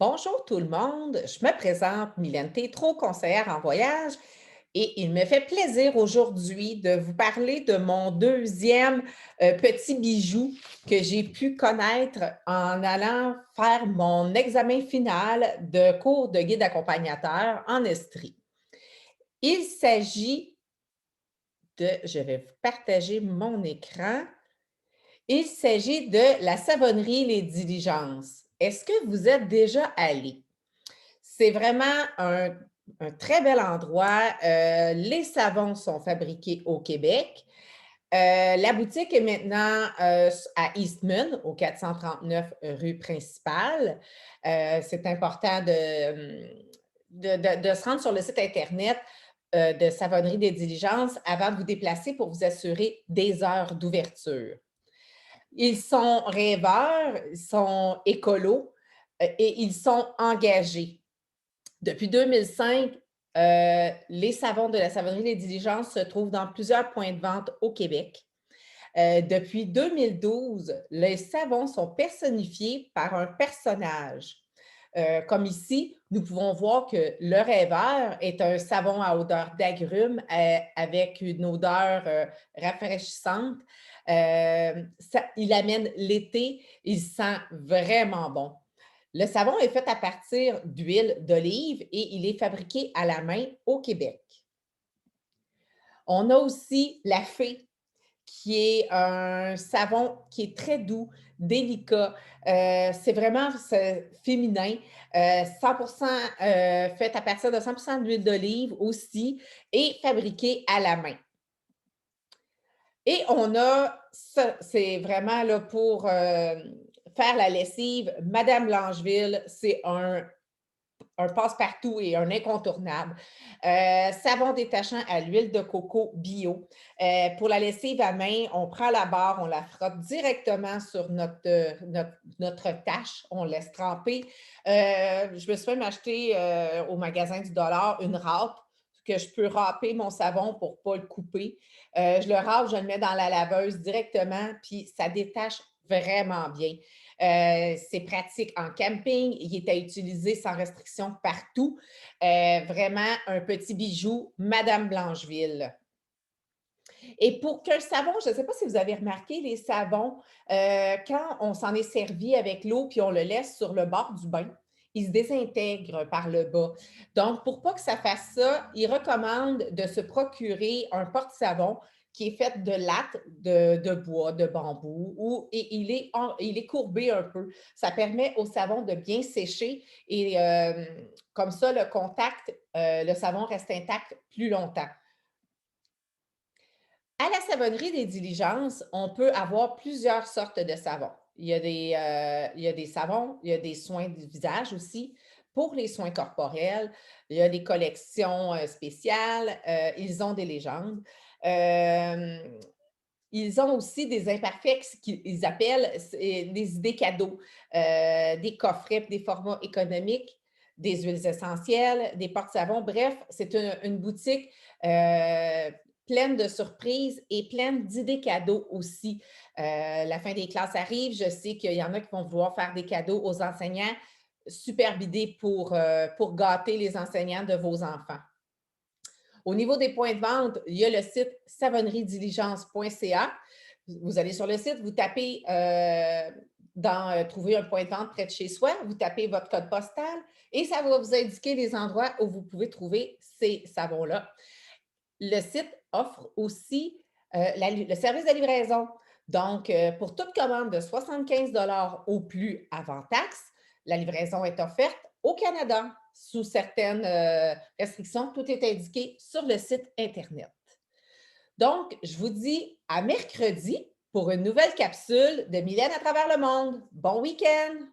Bonjour tout le monde, je me présente Mylène Tétrault, conseillère en voyage, et il me fait plaisir aujourd'hui de vous parler de mon deuxième petit bijou que j'ai pu connaître en allant faire mon examen final de cours de guide accompagnateur en Estrie. Il s'agit je vais vous partager mon écran. Il s'agit de la savonnerie Les Diligences. Est-ce que vous êtes déjà allé? C'est vraiment un très bel endroit. Les savons sont fabriqués au Québec. La boutique est maintenant à Eastman, au 439 rue principale. C'est important de se rendre sur le site Internet de Savonnerie des Diligences avant de vous déplacer pour vous assurer des heures d'ouverture. Ils sont rêveurs, ils sont écolos et ils sont engagés. Depuis 2005, les savons de la Savonnerie des Diligences se trouvent dans plusieurs points de vente au Québec. Depuis 2012, les savons sont personnifiés par un personnage. Comme ici, nous pouvons voir que le rêveur est un savon à odeur d'agrumes avec une odeur rafraîchissante. Il amène l'été, il sent vraiment bon. Le savon est fait à partir d'huile d'olive et il est fabriqué à la main au Québec. On a aussi la Fée, qui est un savon qui est très doux, délicat. C'est vraiment féminin, 100 fait à partir de 100 d'huile d'olive aussi et fabriqué à la main. Et on a ça, c'est vraiment là pour faire la lessive. Madame Langeville, c'est un passe-partout et un incontournable. Savon détachant à l'huile de coco bio. Pour la lessive à main, on prend la barre, on la frotte directement sur notre tâche, on laisse tremper. Je me suis même acheté au magasin du dollar une râpe que je peux râper mon savon pour ne pas le couper. Je le râpe, je le mets dans la laveuse directement, puis ça détache vraiment bien. C'est pratique en camping, il est à utiliser sans restriction partout. Vraiment un petit bijou, Madame Blancheville. Et pour qu'un savon, je ne sais pas si vous avez remarqué, les savons, quand on s'en est servi avec l'eau puis on le laisse sur le bord du bain, il se désintègre par le bas. Donc, pour pas que ça fasse ça, il recommande de se procurer un porte-savon qui est fait de latte de bois, de bambou, et il est courbé un peu. Ça permet au savon de bien sécher et comme ça, le savon reste intact plus longtemps. À la savonnerie des Diligences, on peut avoir plusieurs sortes de savons. Il y a des savons, il y a des soins du visage aussi. Pour les soins corporels, il y a des collections spéciales. Ils ont des légendes. Euh, Ils ont aussi des imperfects qu'ils appellent des idées cadeaux, des coffrets, des formats économiques, des huiles essentielles, des porte-savons. Bref, c'est une boutique pleine de surprises et pleine d'idées cadeaux aussi. La fin des classes arrive. Je sais qu'il y en a qui vont vouloir faire des cadeaux aux enseignants. Superbe idée pour gâter les enseignants de vos enfants. Au niveau des points de vente, il y a le site savonneriediligence.ca. Vous allez sur le site, vous tapez trouver un point de vente près de chez soi, vous tapez votre code postal et ça va vous indiquer les endroits où vous pouvez trouver ces savons-là. Le site offre aussi le service de livraison. Donc, pour toute commande de 75 au plus avant taxe, la livraison est offerte au Canada. Sous certaines restrictions, tout est indiqué sur le site Internet. Donc, je vous dis à mercredi pour une nouvelle capsule de Mylène à travers le monde. Bon week-end!